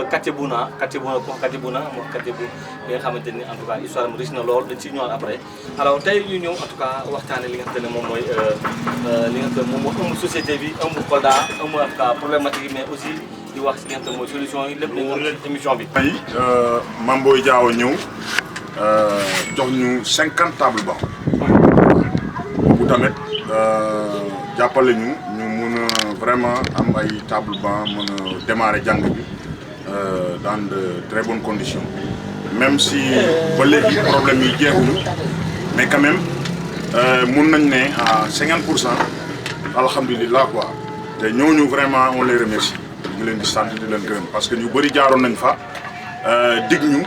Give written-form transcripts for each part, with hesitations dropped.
quartier Bouna quartier Bouna mooy quartier bu bi nga xamante ni en tout cas histoire am riche na lool dañ ciy ñëwaat après alors tey ñu ñëw en tout cas waxtaane li nga xamante ne moom mooy li nga xamante ne moom moo ëmb société bi ëmb Kolda ëmb en tout cas problématique yi mais aussi di wax si li nga xamante ne mooy solution yi lépp nañ ko émission bi. Mame Boye Diao ñëw jox ñu 50 table banc boobu tamit jàppale ñu mun a vraiment am ay table banc mën a démarrer jàng bi dans de très bonnes conditions même si ba léegi problème yi jeexuñu mais quand même mun nañ ne à 50% alhamdulilah quoi te ñooñu vraiment on les remercie ñu leen di sant di leen gërëm parce que ñu bëri jaaroon nañ fa dig ñu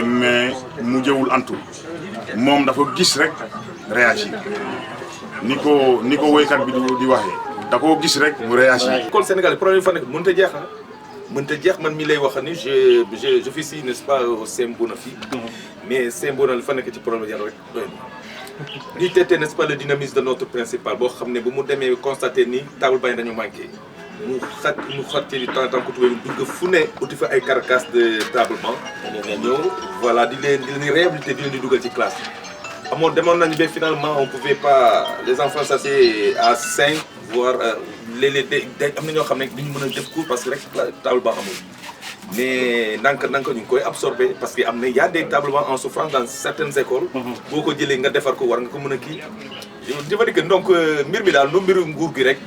mais mu jëwul antu moom dafa gis rek réagir ni ko woykat bi di waxee da koo gis rek mu réagir. école sénégalais problème fa nekk mënut a jeex mënut a jeex man mi lay wax ni je fais ici n'est-ce pas au Sembona fii mais Sembona li fa nekk ci problème yàlla rek doy na ñuy teetee n'est-ce pas le dynamisme de notre principal boo xam ne bu mu demee constaté ni table banc dañu manqué mu xatti di temps que tubaab yi dugg fu ne uti fa ay carcasse de table banc ñëw voilà di leen réhabilité di leen di dugal ci classe amoon demoon nañu ba finalement on pouvait pas les enfants s'asseoir à 5 voire léeg-léeg am na ñoo xam ne duñu mën a def cours parce que rek table banc amul mais nanka ñu ngi koy absorbé parce que am na y a des table bancs en souffrance dans certaines écoles boo ko jëlee nga defar ko war nga ko mën a kii je veux dire que donc mbir mi daal nu mbiru nguur gi rek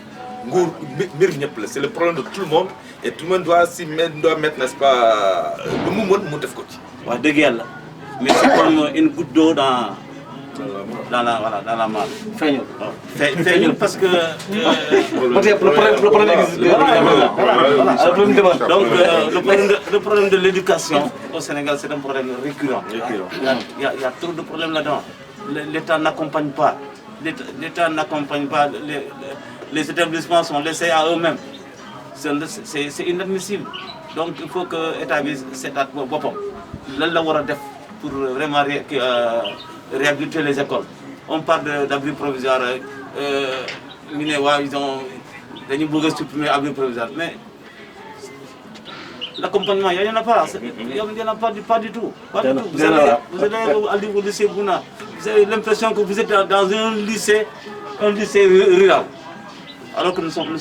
nguur mbir ñëpp la c'est le problème de tout le monde et tout le monde doit mettre n'est-ce pas lu mu mën mu def ko ci. wax dëgg yàlla mais c'est comme une goutte d'eau dans la mare. feeñul feeñul parce que. le problème existe. Donc le problème de l'éducation au Sénégal c'est un problème récurrent. Il y a trop de problèmes là-dedans. L'État n'accompagne pas. L'État n'accompagne pas. Les établissements sont laissés à eux-mêmes. C'est inadmissible. Donc il faut que l'État s'étate boppam. Lan la war a def pour vraiment réhabiliter les écoles. On parle d'abri provisoire. Ñu ne waaw dañu bëgg a supprimer abri provisoire mais l'accompagnement il y en a pas. Il y en a pas du tout. Pas du tout. Vous allez au lycée Bouna. Vous avez l'impression que vous êtes dans un lycée rural. Alors que nous sommes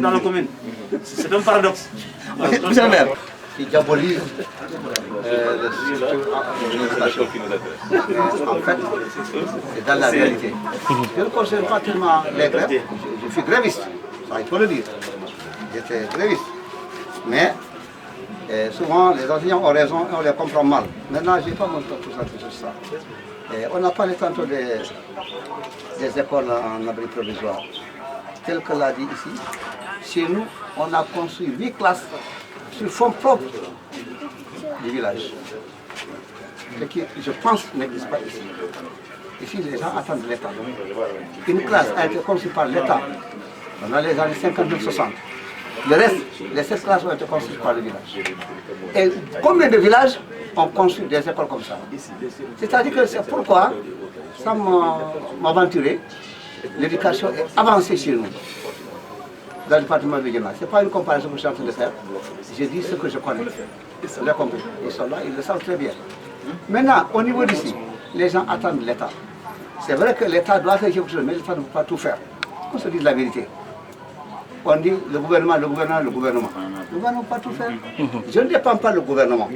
dans la commune. C'est un paradoxe. Monsieur le maire. Qui diabolise le système d'administration. En fait, c'est dans la réalité. Je ne considère pas tellement les grèves. Je suis gréviste, ça il faut le dire. J'étais gréviste. Mais souvent, les enseignants ont raison et on les comprend mal. Maintenant, je n'ai pas mon temps pour ça. Et on a parlé tantôt des écoles en abri provisoire. Tel que l'a dit ici, chez nous, on a construit 8 classes sur fonds propres du village. Ce qui, je pense, n'existe pas ici. Ici, les gens attendent l'État. Une classe a été conçue par l'État dans les années 59-60. Le reste, les 7 classes ont été construites par le village. Et combien de villages ont construit des écoles comme ça? C'est-à-dire que c'est pourquoi, sans m'aventurer, l'éducation est avancée chez nous, dans le département de Guéna. Ce n'est pas une comparaison que je suis en train de faire. Je dis ce que je connais. Vous l'avez compris. Ils sont là, ils le savent très bien. Maintenant, au niveau d'ici, les gens attendent l'État. C'est vrai que l'État doit faire quelque chose, mais l'État ne peut pas tout faire. On se dit la vérité. On dit le gouvernement. Le gouvernement ne peut pas tout faire. Je ne défends pas le gouvernement.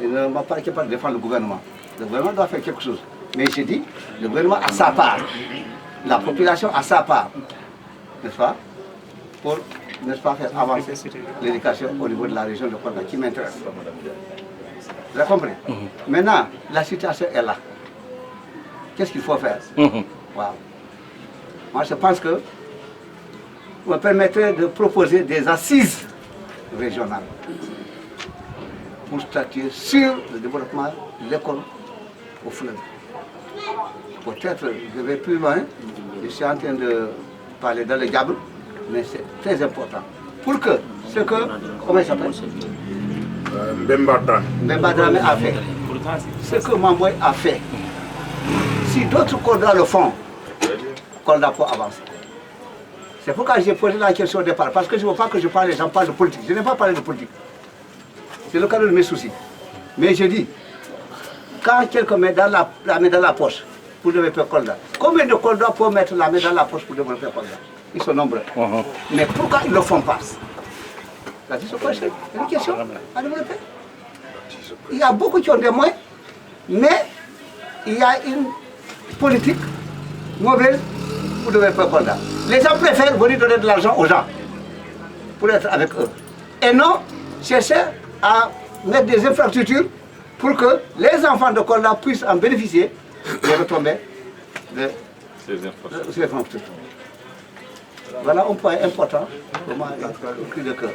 Je ne m'en parle pas de défendre le gouvernement. Le gouvernement doit faire quelque chose. Mais je dis, le gouvernement a sa part. La population a sa part. N'est-ce pas? Pour, n'est-ce pas, faire avancer l'éducation au niveau de la région de Kolda qui m'intéresse. Vous avez compris? Maintenant, la situation est là. Qu'est-ce qu'il faut faire? Wow. Moi, je pense que on me permettrait de proposer des assises régionales pour statuer sur le développement de l'école au fleuve. Peut-être je vais plus loin, je suis en train de parler dans le diable, mais c'est très important. Pour que ce que, comment il s'appelle? Mbemba Dramé a fait. Ce que Mame Boye a fait. Si d'autres Kolda le font, Kolda peut avancer. C'est pourquoi j'ai posé la question au départ, parce que je ne veux pas que je parle, les gens parlent de politique. Je n'ai pas parlé de politique. C'est le cadeau de mes soucis. Mais je dis, quand quelqu'un met dans la main dans la poche pour développer Kolda, combien de Kolda peuvent mettre la main dans la poche pour développer Kolda? Ils sont nombreux. Mais pourquoi ils ne le font pas? La question c'est une question à développer. Il y a beaucoup qui ont des moyens, mais il y a une politique mauvaise pour développer Kolda. Les gens préfèrent venir donner de l'argent aux gens pour être avec eux. Et non chercher à mettre des infrastructures pour que les enfants de Kolda puissent en bénéficier et retomber de ces infrastructures. Voilà un point important pour moi, le cri de cœur.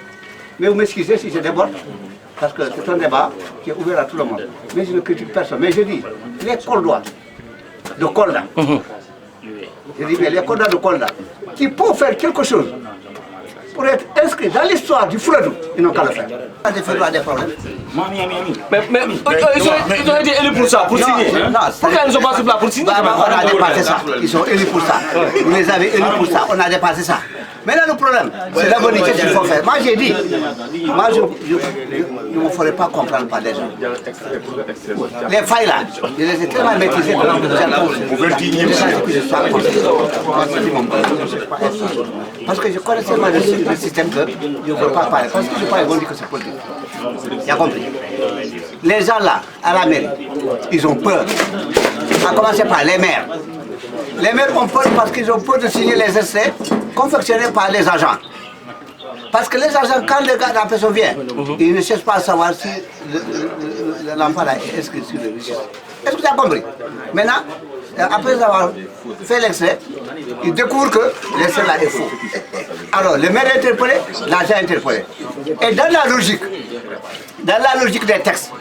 Mais vous m'excusez si je déborde, parce que c'est un débat qui est ouvert à tout le monde. Mais je ne critique personne. Mais je dis, les Koldois de Kolda, je dis, mais les Koldois de Kolda, qui peuvent faire quelque chose pour être inscrits dans l'histoire du Fredou, ils n'ont qu'à le faire. Les Fredou a des problèmes. Mais ils ont été élus pour ça, pour signer. Pourquoi ils ne sont pas sur place pour signer? On a dépassé ça. Ils sont élus pour ça. Vous les avez élus pour ça. On a dépassé ça. Maintenant, le problème, c'est la bonne idée qu'il faut faire. Moi, j'ai dit, moi, je ne me ferai pas comprendre par les gens. Les failles là, je les ai tellement maîtrisées dans le parce que je connais tellement le système que je ne veux pas parler. Parce que je ne pas dire que c'est politique. Il y a compris. Les gens là, à la mairie, ils ont peur. À commencer par les maires. Les maires ont peur parce qu'ils ont peur de signer les essais confectionnés par les agents. Parce que les agents, quand le gars, la personne vient, ils ne cherchent pas à savoir si l'enfant est inscrit sur le registre. Est-ce que tu as compris? Maintenant, après avoir fait l'extrait, ils découvrent que l'extrait là est faux. Alors, le maire est interpellé, l'agent est interpellé. Et dans la logique des textes,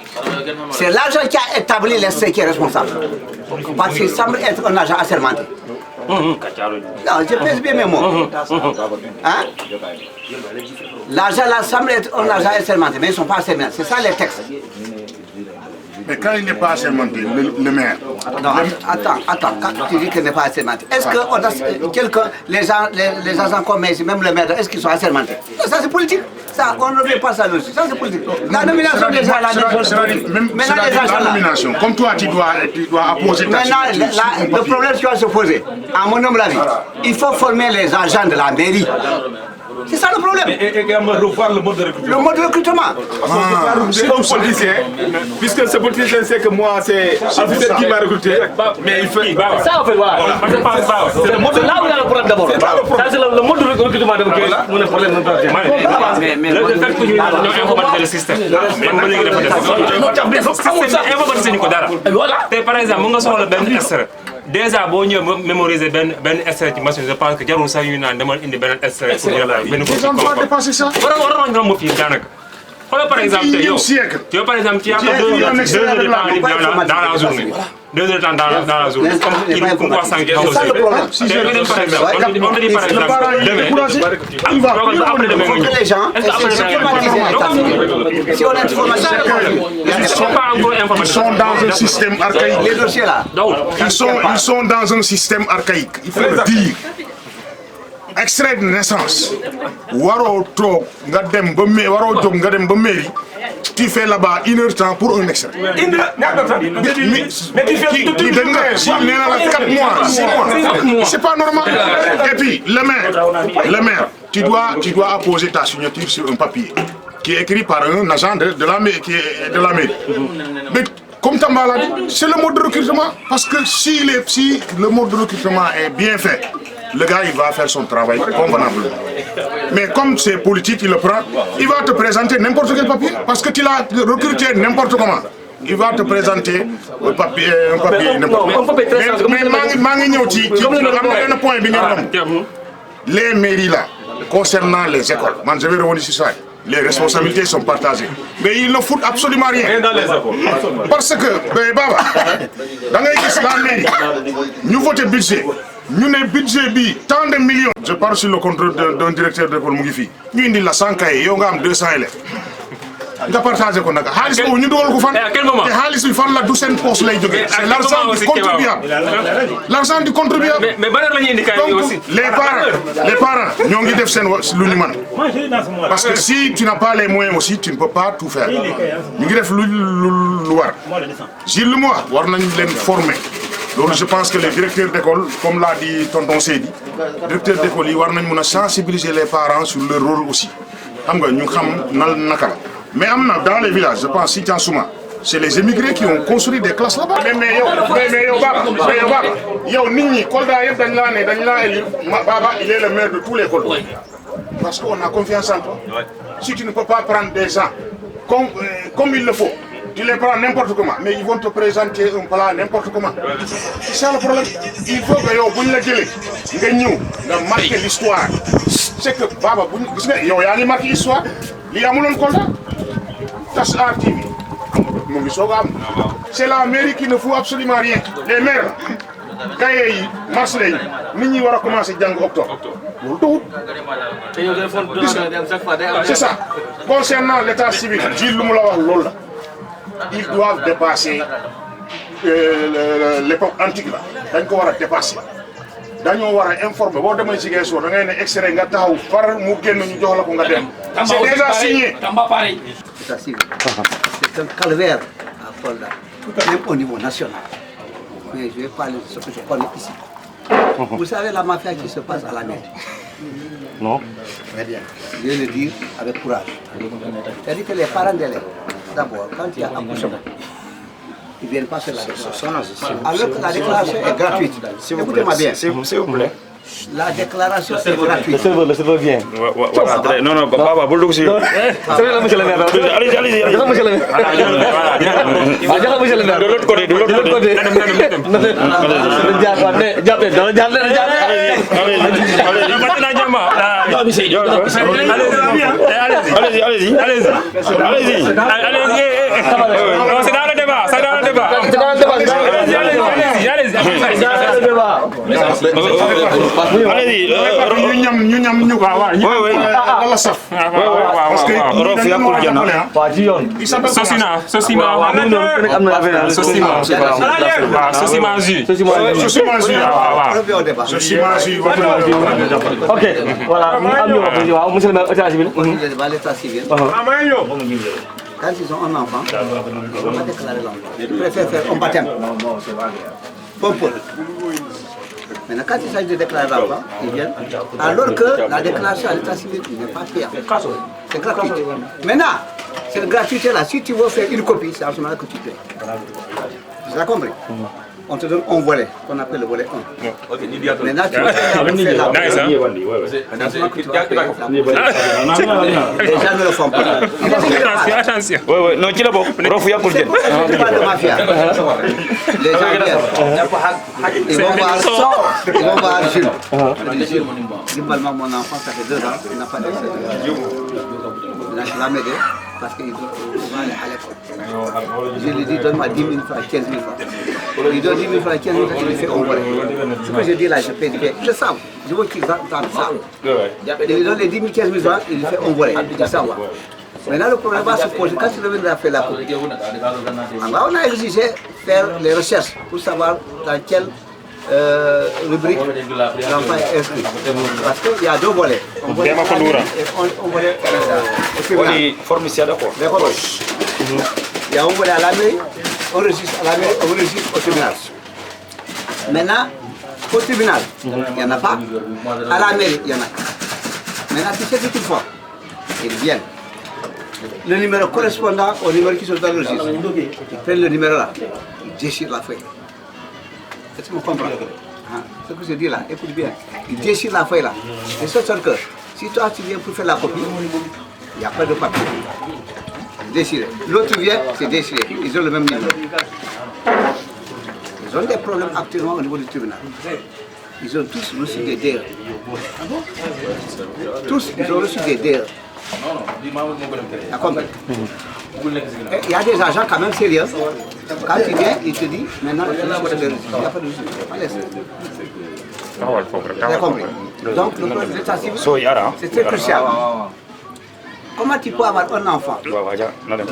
c'est l'agent qui a établi l'extrait qui est responsable. Parce qu'il semble être un agent assermenté. Non, je pèse bien mes mots. Hein? L'agent là semble être un agent assermenté, mais ils ne sont pas assermentés. C'est ça les textes. Mais quand il n'est pas assermenté, le maire. Non, attends, quand tu dis qu'il n'est pas assermenté, est-ce que quelqu'un, les agents comme ici, même le maire, est-ce qu'ils sont assermentés? Non, ça c'est politique. Ça, on ne veut pas ça dessus. Ça c'est politique. La nomination des gens là, la nomination. Comme toi, tu dois apposer ta maintenant, le problème qui va se poser, à mon humble avis, il faut former les agents de la mairie. C'est ça le problème. Et également revoir le mode de recrutement. Le mode de recrutement. C'est un politicien, puisque ce politicien sait que moi c'est Alfred qui m'a recruté, mais il fait. Ça en fait, voilà. C'est là où il y a le problème d'abord. Ça c'est le mode de recrutement de mon problème. Mais le fait que nous avons informatisé le système. Informatisé ko dara. Par exemple, nga soxla ben extrait. Déjà boo ñëwee mémoriser benn extrait ci machine, je pense que jarul sax ñu naan demal indi beneen extrait pour ñu la benn copie comme war nañ romb fii daanaka. Xoolal par exemple yow par exemple tu as 2 heures de temps libre dans la journée. 2 heures de temps dans la journée. Comme quoi sans que c'est ça le problème. Si je veux par exemple, on te dit par exemple demain. Il faut que les gens si on est informatisé, ils sont dans un système archaïque. Les dossiers là. Ils sont dans un système archaïque. Il faut le dire. Extrait de naissance. Waro toog nga dem ba waro jóg nga dem ba mairie. Tu fais là-bas 1 heure de temps pour un extrait. Mais tu fais tout le 4 mois, 6 mois. C'est pas normal. Et puis le maire, tu dois apposer ta signature sur un papier qui est écrit par un agent de la mairie. Mais comme Tambala dit, c'est le mode de recrutement. Parce que si le mode de recrutement est bien fait, le gars il va faire son travail convenablement. Mais comme c'est politique, il le prend, il va te présenter n'importe quel papier. Parce que tu l'as recruté n'importe comment. Il va te présenter un papier n'importe comment. Mais les mairies là, concernant les écoles, je vais revenir sur ça. Les responsabilités sont partagées. Mais ils ne foutent absolument rien. Dans les écoles. Parce que, Baba, dans la mairie, nous votons budget. Nous avons un budget tant de millions. Je parle sur le contrôle d'un directeur d'école Mugifi. Nous avons 100 cahiers, nous avons 200 élèves. nga partagé ko nag xaalis boobu ñu dugal ko fan. à quel moment te xaalis bi fan la du seen poche lay jógee. c'est l'argent du contribuable. l'argent du contribuable. mais ban heure la ñuy indi kaay yi aussi. donc les parents ñoo ngi def seen lu ñu mën. parce que si tu n'as pas les moyens aussi tu ne peux pas tout faire. ñu ngi def lu war. Gilles lu mu wax war nañ leen former. loolu je pense que les directeurs d'école comme l'a dit tonton Seydi directeurs d'école yi war nañ mun a sensibiliser les parents sur leur rôle aussi xam nga ñu xam naka la mais am na dans les villages je pense si Souma c'est les émigrés qui ont construit des classes là-bas. mais yow Baba yow nit ñi Kolda yëpp dañ laa élire Baba il est le maire de tous les Kolda parce qu'on a confiance en toi. Si tu ne peux pas prendre des gens comme il le faut. Tu les prends n'importe comment, mais ils vont te présenter un plat n'importe comment. C'est ça le problème. Il faut que yo, buñ la jëlé nga ñëw nga marquer l'histoire. C'est que Baba buñ gis nga yow yaa ngi marqué l'histoire li amuloon Kolda. Tas Art TV mu ngi soog a am. C'est la mairie qui ne fout absolument rien. Les maires cahiers yi marché yi nit ñi war a commencer jàng octobre. Loolu c'est ça. Concernant l'état civil, Gilles lu mu la wax loolu la. Ils doivent dépasser l'époque antique là. Dañ ko war a dépasser. Dañoo war a informer boo demee Ziguinchor da ngay ne extrait nga taxaw far mu génn ñu jox la ko nga dem. C'est déjà signé. C'est un calvaire à Kolda, même au niveau national. Mais je vais parler de ce que je connais ici. Vous savez la mafia qui se passe à la mairie? Non. Très bien. Je vais le dire avec courage. C'est-à-dire que les parents d'élèves, d'abord, quand il y a accouchement, ils ne viennent pas faire la déclaration. Alors que la déclaration est gratuite. Écoutez-moi bien. S'il vous plaît. La déclaration est gratuite. Le serveur vient. Non, Baba, vous le dites. C'est là, monsieur le maire. Allez-y. Monsieur le maire. De l'autre côté. Allez-y. C'est dans le débat. Allez-y, ñu ñam la saf. Parce que Rof yakul jana. Ok, voilà. Monsieur le maire, l'état civil. Quand ils ont un enfant, ils vont pas déclarer l'enfant. Ils préfèrent faire un baptême. Maintenant, quand il s'agit de déclarer l'enfant, ils viennent. Alors que la déclaration à l'état civil n'est pas payante. C'est gratuit. Maintenant, cette gratuité-là, si tu veux faire une copie, c'est en ce moment que tu payes. Tu as compris? On te donne un volet, qu'on appelle le volet 1. Maintenant, tu vas faire la Nice, hein? Les gens ne le font pas. Attention. Ouais, non, qui là-bas? Rof yakul jana. On ne parle de mafia. Les gens viennent. Ils vont voir Jules. Globalement, mon enfant, ça fait 2 ans, il n'a pas d'accès. Je l'ai m'aider parce qu'il doit aller à l'école. Je lui dis, donne-moi 10 000 francs, 15 000 francs. Il donne 10 000 francs, 15 000 francs, il lui fait envoler. Ce que je dis là, je paye bien. Ils le savent. Je veux qu'ils entendent ça. Il lui donne les 10 000, 15 000 francs, il lui fait envoler. Ils savent. Maintenant, le problème va se poser quand il revient à faire la copie. On a exigé faire les recherches pour savoir dans quelle rubrique l'enfant est inscrit. Parce qu'il y a 2 volets. On volet il y a un volet à la mairie, on registre à la mairie, on registre au tribunal. Maintenant, au tribunal, il n'y en a pas. À la mairie, il y en a. Maintenant, tu sais ce qu'ils font. Ils viennent. Le numéro correspondant au numéro qui se donne le registre. Ils prennent le numéro là, ils déchirent la feuille. Est-ce que vous comprenez? Ce que je dis là, écoute bien. Ils déchirent la feuille là. De sorte que si toi tu viens pour faire la copie, il n'y a pas de papier. Déchiré. L'autre vient, c'est déchiré. Ils ont le même numéro. Ils ont des problèmes actuellement au niveau du tribunal. Ils ont tous reçu des DER. Tous, ils ont reçu des DER. Il y a des agents quand même sérieux. Quand il vient, il te dit, maintenant il faut reçu des reçus. Il n'y a pas de reçu. Vous avez compris. Donc le problème de l'état civil, c'est très crucial. Comment tu peux avoir un enfant qui Allez, ne non,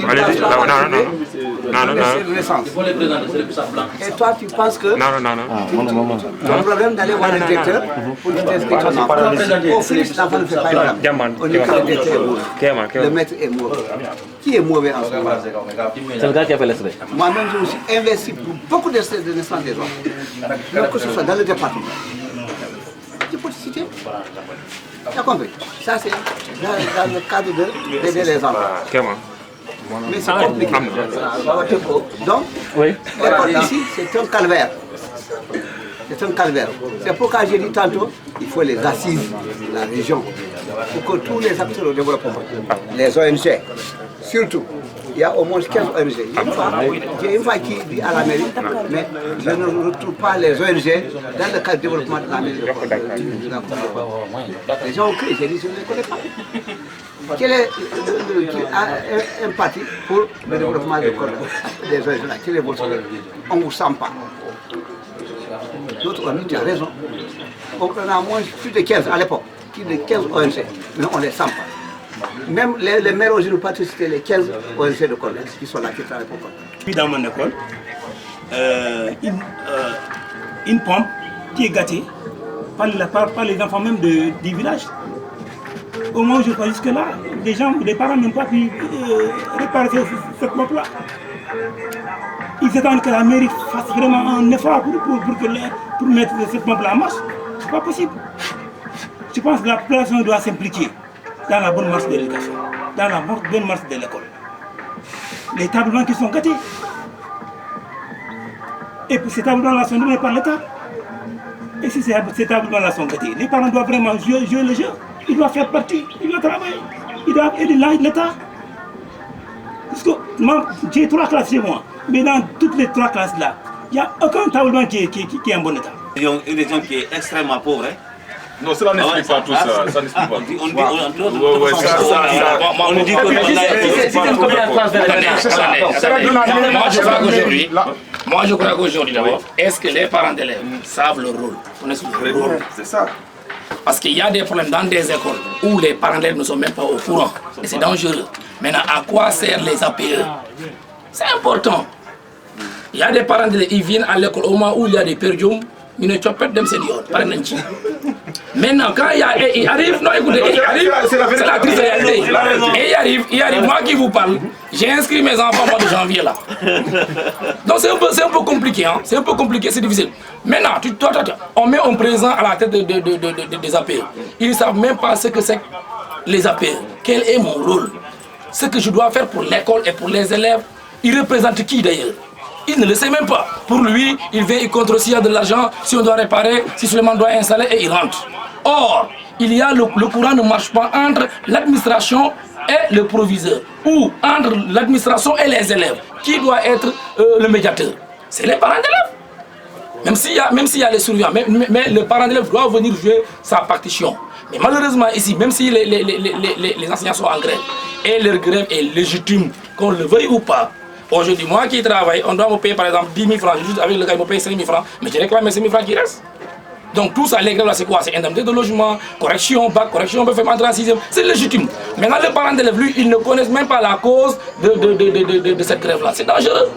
pas de naissance? Et toi, tu penses que tu as un problème d'aller voir le directeur pour qu'il t'inscrive ton enfant. Au fil, l'enfant ne fait pas l'examen. On dit que le directeur est mauvais. Le maître est mauvais. Qui est mauvais en ce moment? C'est le gars qui a fait l'essai. Moi-même, je me suis investi pour beaucoup d'essais de naissance des enfants. Donc, que ce soit dans le département. Je peux te citer. Tu as compris? Ça, c'est dans le cadre d'aider les enfants. Mais c'est compliqué. Donc, l'école ici, c'est un calvaire. C'est un calvaire. C'est pourquoi j'ai dit tantôt, il faut les assises de la région pour que tous les acteurs au développement, les ONG, surtout, il y a au moins 15 ONG. J'ai une fois qui dit à la mairie, mais je ne retrouve pas les ONG dans le cadre du développement de la mairie. Les gens ont crié, j'ai dit, je ne les connais pas. Quel est un parti pour le développement des ONG là? Quel est votre? On ne vous sent pas. D'autres ont dit, tu as raison. On a moins plus de 15 à l'époque, plus de 15 ONG, mais on ne les sent pas. Même les maires aujourd'hui n'ont pas cité les 15 ONG de collège qui sont là, qui travaillent pour Kolda. Puis dans mon école, une pompe qui est gâtée par les enfants même du village. Au moins, je crois jusque-là, les parents n'ont pas pu réparer cette pompe-là. Ils attendent que la mairie fasse vraiment un effort pour mettre cette pompe-là en marche. Ce n'est pas possible. Je pense que la population doit s'impliquer dans la bonne marche de l'éducation, dans la bonne marche de l'école. Les tables blancs qui sont gâtés. Et puis ces tables blancs-là sont données par l'État. Et si ces tables blancs-là sont gâtés, les parents doivent vraiment jouer le jeu. Ils doivent faire partie, ils doivent travailler, ils doivent aider l'État. Parce que moi, j'ai 3 classes chez moi, mais dans toutes les 3 classes-là, il n'y a aucun table blanc qui est en bon état. Il y a une région qui est extrêmement pauvre. Hein? Non, cela n'explique pas tout ça. Ça n'explique pas. On nous dit que moi je crois qu'aujourd'hui d'abord, est-ce que les parents d'élèves savent leur rôle? C'est ça. Parce qu'il y a des problèmes dans des écoles où les parents d'élèves ne sont même pas au courant. Et c'est dangereux. Maintenant, à quoi servent les APE? C'est important. Il y a des parents d'élèves, ils viennent à l'école au moment où il y a des périodiums. Ils ne chopent dem c'est dion, par exemple. Maintenant, quand il arrive, non écoutez, il arrive, c'est la triste réalité. Et il arrive, moi qui vous parle, j'ai inscrit mes enfants au mois de janvier là. Donc c'est un peu compliqué, hein. C'est un peu compliqué, c'est difficile. Maintenant, on met un président à la tête des APE. Ils ne savent même pas ce que c'est les APE. Quel est mon rôle? Ce que je dois faire pour l'école et pour les élèves, il représente qui d'ailleurs? Il ne le sait même pas. Pour lui, il vient, il contrôle s'il y a de l'argent, si on doit réparer, si seulement on doit installer et il rentre. Or, il y a le courant ne marche pas entre l'administration et le proviseur, ou entre l'administration et les élèves. Qui doit être le médiateur? C'est les parents d'élèves. Même s'il y a les surveillants, mais le parent d'élève doit venir jouer sa partition. Mais malheureusement ici, même si les enseignants sont en grève, et leur grève est légitime, qu'on le veuille ou pas, aujourd'hui, moi qui travaille, on doit me payer par exemple 10 000 francs, juste avec le gars, il me paye 5 000 francs, mais je réclame mes 5 000 francs qui restent. Donc tout ça, les grèves là, c'est quoi? C'est indemnité de logement, correction, bac, correction, on peut faire entrer en 6e, c'est légitime. Maintenant, les parents d'élèves, lui, ils ne connaissent même pas la cause de cette grève-là. C'est dangereux.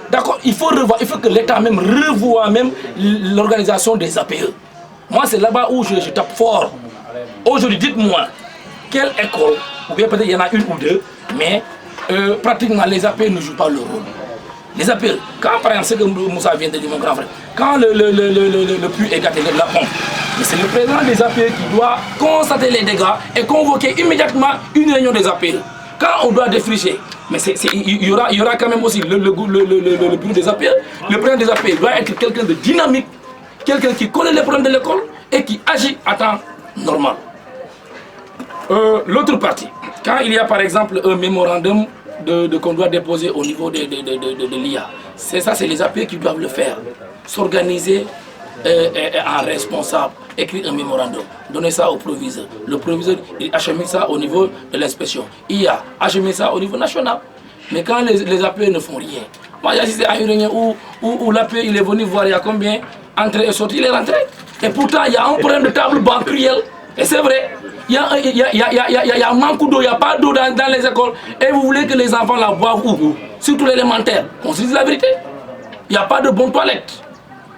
D'accord, il faut que l'État même revoie même l'organisation des APE. Moi, c'est là-bas où je tape fort. Aujourd'hui, dites-moi, quelle école, ou bien peut-être il y en a une ou deux, mais pratiquement les APE ne jouent pas leur rôle. Les APE, quand par exemple, ce que Moussa vient de dire, mon grand frère, quand le puits est gâté de la pompe, c'est le président des APE qui doit constater les dégâts et convoquer immédiatement une réunion des APE. Quand on doit défricher, mais il y aura quand même aussi le bureau des APE, le président des APE doit être quelqu'un de dynamique, quelqu'un qui connaît les problèmes de l'école et qui agit à temps normal. L'autre partie, quand il y a par exemple un mémorandum qu'on doit déposer au niveau de l'IA, c'est les APE qui doivent le faire, s'organiser en responsable, écrire un mémorandum, donner ça au proviseur. Le proviseur, il achemine ça au niveau de l'inspection. IA achemine ça au niveau national. Mais quand les APE ne font rien, moi j'ai assisté à une réunion où l'APE il est venu voir il y a combien entrée et sortie, il est rentré. Et pourtant il y a un problème de table banque cruel. Et c'est vrai, il y a un manque d'eau, il n'y a pas d'eau dans les écoles. Et vous voulez que les enfants la boivent où? Surtout l'élémentaire. On se dit la vérité. Il n'y a pas de bonnes toilettes.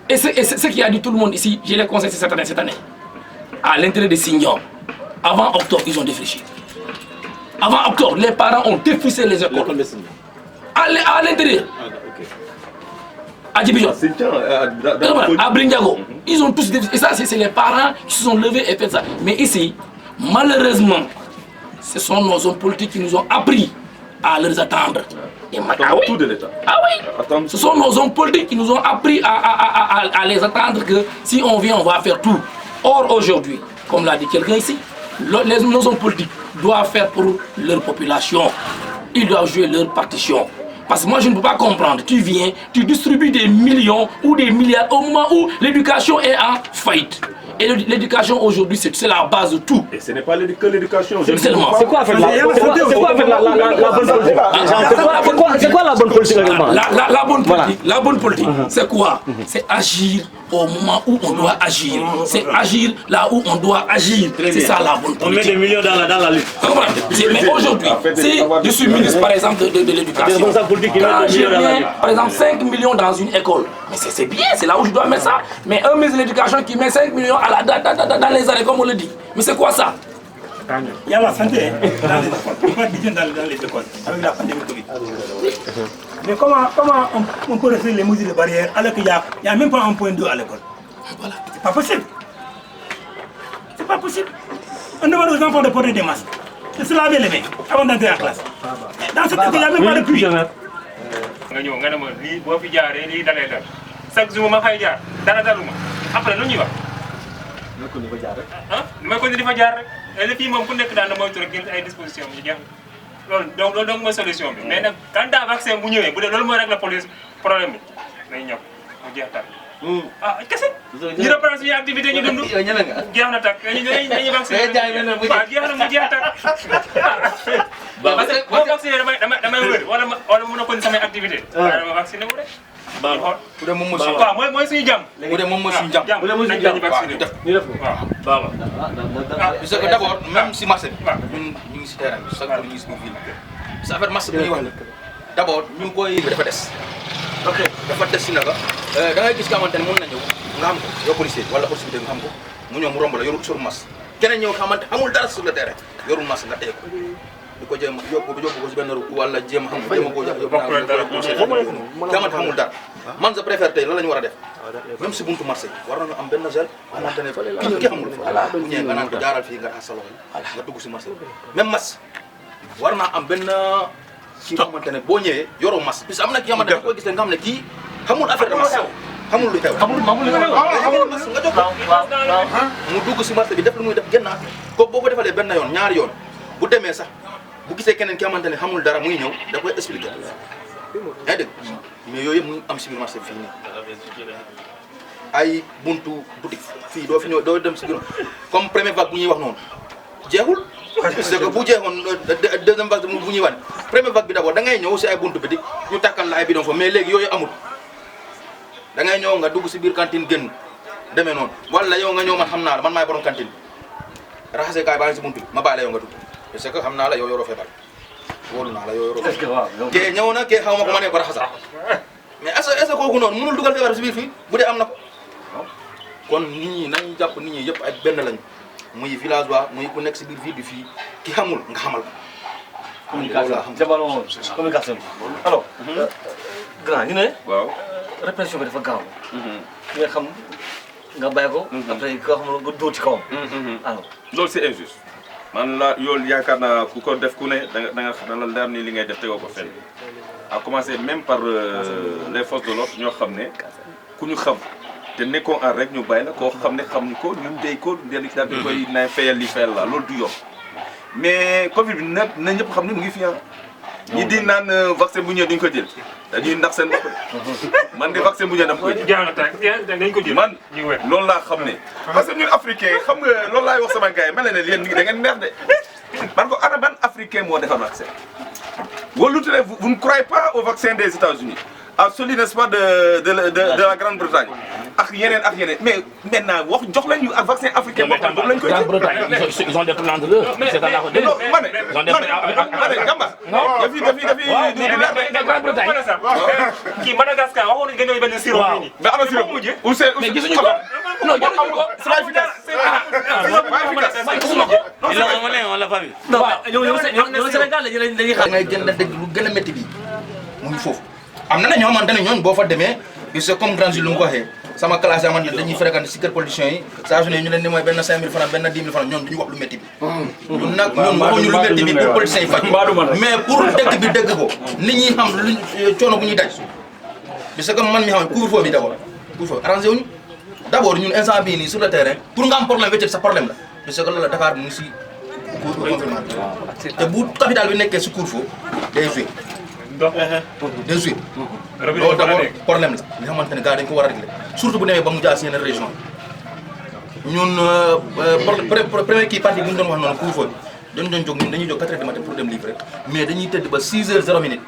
Et c'est ce qui a dit tout le monde ici. Je l'ai constaté cette année. À l'intérieur des Signon, avant octobre, ils ont défriché. Avant octobre, les parents ont défriché les écoles. À l'intérieur. À Djibijon, à Brindiago, ils ont tous défriché. Et ça, c'est les parents qui se sont levés et fait ça. Mais ici, malheureusement, ce sont nos hommes politiques qui nous ont appris à les attendre. Tout de l'État. Ah oui, ce sont nos hommes politiques qui nous ont appris à les attendre que si on vient, on va faire tout. Or, aujourd'hui, comme l'a dit quelqu'un ici, nos hommes politiques doivent faire pour leur population. Ils doivent jouer leur partition. Parce que moi, je ne peux pas comprendre. Tu viens, tu distribues des millions ou des milliards au moment où l'éducation est en faillite. Et l'éducation aujourd'hui, c'est la base de tout. Et ce n'est pas que l'éducation. C'est quoi en fait la bonne politique? C'est quoi la bonne politique réellement? La bonne politique, c'est quoi? C'est agir au moment où on doit agir. C'est agir là où on doit agir. C'est ça la bonne politique. On met des millions dans la lutte. Mais aujourd'hui, si je suis ministre par exemple de l'éducation, quand je mets par exemple 5 millions dans une école, mais c'est bien, c'est là où je dois mettre ça. Mais un ministre de l'éducation qui met 5 millions dans les années, comme on le dit. Mais c'est quoi ça? Il y a la santé dans les écoles. Il n'y a pas de budget dans les écoles avec la pandémie Covid. Mais comment on peut rester les mesures de barrière alors qu'il n'y a même pas un point d'eau à l'école? Voilà. C'est pas possible. C'est pas possible. On demande aux enfants de porter des masques, de se laver les mains avant d'entrer en classe. Dans ce cas, il n'y a même pas de pluie. nga ñëw nga ne ma lii boo fi jaaree lii dalee dal chaque jour ma fay jaar dara daluma après lu ñuy wax. ah damay continuer di fa jaar rek et fii moom ku nekk daan na moytu rek jël ay dispositions yi jeex loolu donc mooy solution bi mais nag candidat vaccin bu ñëwee bu dee loolu mooy régler problème bi day ñëw mu jeex tàkk. ah kese ñu reprendre suñu activité ñu dund jeex na tàkk dañuy vacciné waaw jeex na mu jeex tàkk parce que boo vacciné damay wër wala mën a continuer samay activité waaye dama vacciné wu rek bu dee moom mooy suñu waaw mooy suñu jàmm bu dee moom mooy suñu jàmm nañu vacciné ñu def waaw baax parce que d'abord même si marché bi ñun ñu ngi si terrain bi chaque jour ñu ngi si ville bi sa affaire marché bi ñuy wax d'abord ñu ngi koy dafa des ok dafa des si naka da ngay gis nga xamante ne mën na ñëw nga xam ko yow policier wala autorité nga xam ko mu ñëw mu romb la yorul masque keneen ñëw xamante amul dara sur le terrain yorul masque nga téye ko di ko jéem yóbbu ko si benn rukk wala jéem xam ko jéem ko xamante amul dara man je préfère tey lan la ñu war a def même si buntu marché war nañu am benn gel xamante ne ki xamul bu ñëwee nga naan ko jaaral fii nga raxas sa loxo nga dugg si marché même masque war naa am benn ki nga xamante ne boo ñëwee yoroo masque parce que am na ki nga xamante ne koy gis nga xam ne kii xamul affaire de masque xamul lu xew xamul masque nga jox ko mu dugg si marché bi def lu muy def génnaat kooku boo ko defalee benn yoon ñaari yoon bu demee sax bu gisee keneen ki nga xamante ne xamul dara muy ñëw da koy expliquer yaa dégg mais yooyu yëpp mu am si biir marché bi fii nii ay buntu boutique fii doo fi ñëw doo dem si biir comme première vague bu ñuy wax noonu jeexul parce que bu jeexoon deuxième vague bu ñuy wane première vague bi d'abord da ngay ñëw si ay buntu bitik ñu takkal la ay bidon fa mais léegi yooyu amul da ngay ñëw nga dugg si biir cantine génn demee noonu wala yow nga ñëw man xam naa la man maay borom cantine raxase kaay baa ngi si buntu bi ma bàyyi la yow nga dugg parce que xam naa la yow yoroo feebar wóolu naa la yow yoroo feebar kee ñëw na kee xaw ma ko ma ne ko raxasa mais est-ce que kooku noonu mënul dugal feebar si biir fii bu dee am na ko kon nit ñi nañu jàpp nit ñi yëpp ay benn lañu muy villageois muy ku nekk si biir ville bi fii ki xamul nga xamal ko. communication alors. grand ñu ne. waaw répression bi dafa gaaw. ki nga xam nga bàyyi ko. après koo xam nga dóor ci kawam. alors loolu c'est injuste man la yoolu yaakaar naa ku ko def ku ne da nga la leer ni li ngay def tegoo ko fenn à commencer même par les forces de l'ordre ñoo xam ne ku ñu xam te nekkoon en rek ñu bàyyi la koo xam ne xamuñu ko ñu tey ko daal di koy na fayal li fayal la loolu du yoon mais Covid bi na ñëpp xam ne mu ngi fi ñi di naan vaccin bu ñëwee duñ ko jël dañuy ndax seen bopp man de vaccin bu ñëwee dama koy jël dañ ko jël man loolu laa xam ne parce que ñun africain xam nga loolu laay wax sama gars yi mel na ne yéen da ngeen neex de man ko ana ban africain moo defar vaccin wala vous ne croyez pas au vaccin des États-Unis à celui n'est-ce pas de la Grande-Bretagne ak yeneen mais maintenant wax jox lañu ak vaccin africain boo xam lañ koy ils ont des plans de l'heure. C'est dans la non Gamba Grande-Bretagne kii Madagascar waxoon nañu gën a benn sirop nii. mais ana sirop mais gisuñu ko non gisuñu ko. c'est pas efficace on l'a pas vu. non ñoom Sénégal dañuy xam. ngay jënd dëgg lu gën a métti bi mu ngi foofu am na ñoo xamante ne ñooñu boo fa demee c'est comme grand lu mu ko waxee sama classe amante ne dañuy fréquenter si kër politiciens yi saa su ne ñu leen di mooy benn 5000 francs benn 10 000 francs ñoom duñu wax lu métti bi ñun nag ñun waxuñu lu métti bi pour politiciens yi faj mais pour dëkk bi dëgg ko nit ñi xam luñ coono bu ñuy daj parce que man mi xam couvre-feu bi d'abord couvre-feu arrangé wuñu d'abord ñun instant bii nii sur le terrain pour nga am problème wéccet sa problème la parce que loolu Dakar mu ngi si confinement te bu capital bi nekkee si couvre-feu day joué day joué loolu d'abord problème la li xamante ne gars dañ ko war a régler surtout bu demee ba mu jaar si yeneen région ñun premier kii parti bu ñu doon wax noonu couvre-feu bi doon jóg ñun dañuy jóg 4 heures du matin pour dem livrer mais dañuy tëdd ba 6 heures 0 minute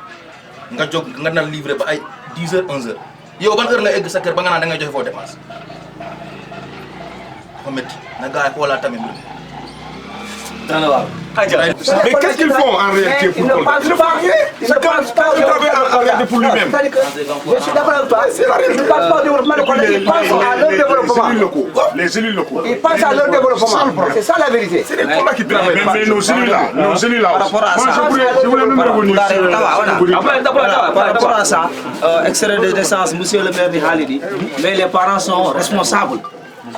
nga jóg nga naan livrer ba ay 10 heures 11 heures yow ban heure nga egg sa kër ba nga naan da ngay joxe foo dépense dafa métti na gars yi xoolaat tamit mbir mais qu'est-ce qu'ils font en réalité pour chacun travaille en réalité pour lui-même. Je suis d'accord avec toi. Ils ne pensent pas au développement local, ils pensent à leur développement. Les élus locaux. Ils pensent à leur développement. C'est ça la vérité. C'est des combats qui travaillent. Mais nos élus là, par rapport à ça, je voulais même revenir par rapport à ça, extrait de naissance, monsieur le maire de Halidi, mais les parents sont responsables.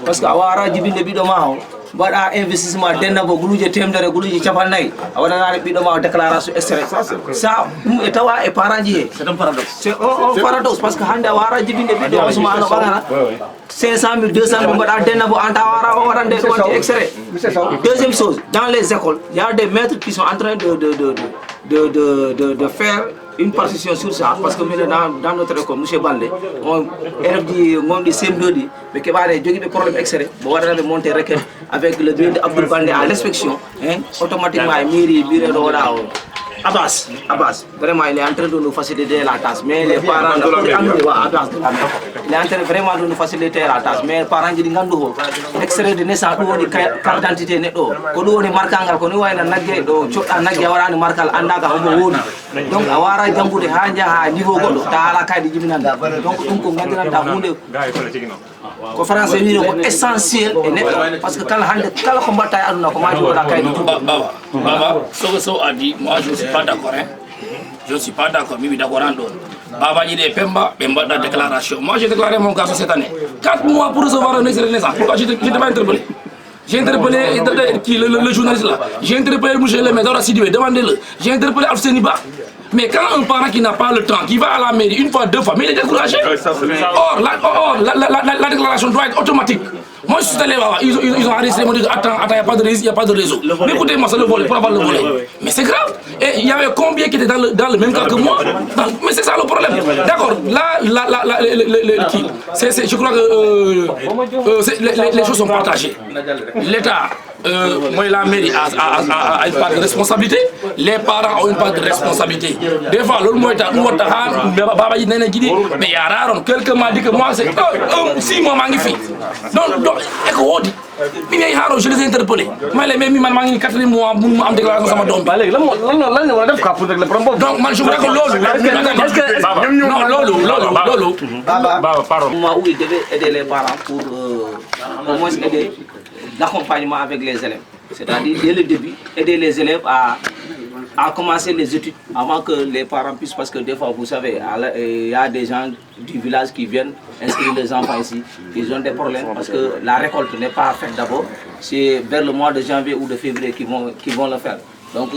Parce que awara jibinde bido maho bada investissement denna bo guluje temdere guluje chapalnay awada ngare bido maho déclaration extrait ça et tawa et parents ji c'est un paradoxe. C'est un paradoxe parce que hande awara jibinde bido osuma no bangana 500 000 200 000 bada denna bo anta awara o warande do extrait. Deuxième chose, dans les écoles, il y a des maîtres qui sont en train de faire une partition sur ça parce que dans notre école monsieur Baldé on élève di mom di CM2 di mais que va jogi be problème extrait bo wara be monter requête avec le bureau de Abdoul Baldé à l'inspection hein automatiquement mairie bureau do wada Abbas vraiment il est en train de nous faciliter la tâche mais les parents il est en train vraiment de nous faciliter la tâche mais parents ji ngandu ho extrait de naissance do di carte d'identité neddo ko do woni markangal ko ni wayna nagge do codda nagge warani markal andaka homo woni donc a wara jambude ha jaha niveau goddo ta ala kaydi jibinanda donc dum ko gandiranta hunde ko français wi ko essentiel et net parce que kala hande kala ko mbatta aduna ko maji wala kaydi baba so a dit moi je suis pas d'accord hein. Je ne suis pas d'accord, mais d'accord en dehors. Baba dit des Pemba, la déclaration. Moi j'ai déclaré mon cas cette année. 4 mois pour recevoir un extrait de naissance. Pourquoi je t'ai pas interpellé? J'ai interpellé le journaliste là. J'ai interpellé le monsieur le maire Dora Sidibé, demandez-le. J'ai interpellé Alfseni Ba. Mais quand un parent qui n'a pas le temps, qui va à la mairie une fois, 2 fois, mais il est découragé. Or, la déclaration doit être automatique. Moi je suis allé voir, ils ont arrêté, ils m'ont dit attends, il n'y a pas de réseau. Mais écoutez-moi, c'est le volet, pour avoir le volet. Mais c'est grave. Et il y avait combien qui étaient dans le même cas que moi? Mais c'est ça le problème. D'accord, là, je crois que les choses sont partagées. L'État, moi la mairie a une part de responsabilité, les parents ont une part de responsabilité. Des fois, l'autre mois, mais il y a rare, quelqu'un m'a dit que moi c'est 6 mois magnifique. Donc, je les ai interpellés. Mais les mêmes, ils m'ont dit 4 mois pour me déclarer sama dom. Donc, moi je crois que Lolo. Pardon. Moi, où il devait aider les parents pour au moins aider l'accompagnement avec les élèves. C'est-à-dire, dès le début, aider les élèves à commencer les études avant que les parents puissent, parce que des fois, vous savez, il y a des gens du village qui viennent inscrire les enfants ici, ils ont des problèmes parce que la récolte n'est pas faite d'abord, c'est vers le mois de janvier ou de février qu'ils vont le faire. Donc,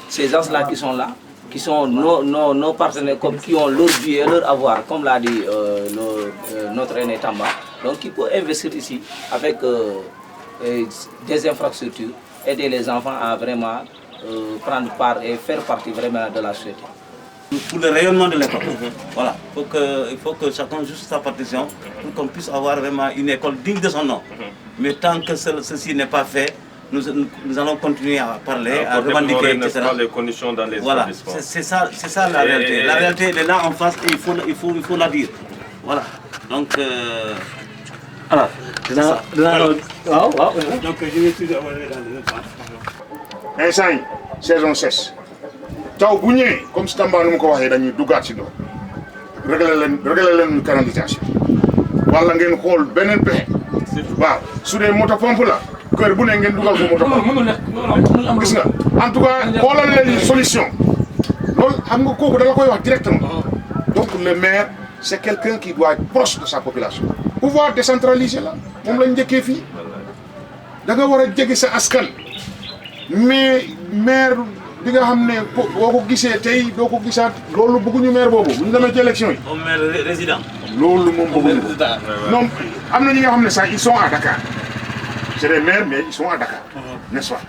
ces gens-là qui sont là, qui sont nos partenaires, qui ont leur vie et leur avoir, comme l'a dit notre aîné Tamba, donc qui peut investir ici avec des infrastructures, aider les enfants à vraiment prendre part et faire partie vraiment de la société. Pour le rayonnement de l'école, voilà, il faut que chacun joue sa partition pour qu'on puisse avoir vraiment une école digne de son nom. Mais tant que ceci n'est pas fait, nous allons continuer à parler, à revendiquer, etc. Les conditions dans les voilà, c'est ça la réalité. La réalité elle est là en face et il faut la dire. Voilà. Donc, alors waaw. Donc je vais toujours avoir dans le même sens. instant yi saison sèche taw bu ñëwee comme si Tamba nu mu ko waxee dañuy duggaat si ndox régler leen canalisation wala ngeen xool beneen pexe waaw su dee moto pompe la kër bu ne ngeen dugal ko moto pompe gis nga en tout cas xoolal leen solution loolu xam nga kooku da la koy wax directement donc le maire c'est quelqu'un qui doit être proche de sa population pouvoir décentraliser la moom lañ njëkkee fii da nga war a jege sa askan mais maire bi nga xam ne boo ko gisee tey doo ko gisaat loolu bëgguñu maire boobu bu ñu demee ci élection yi. Comme maire résident. loolu moom bëgguñu ko. non am na ñi nga xam ne sax ils sont à Dakar c'est des maires mais ils sont à Dakar. n'est-ce pas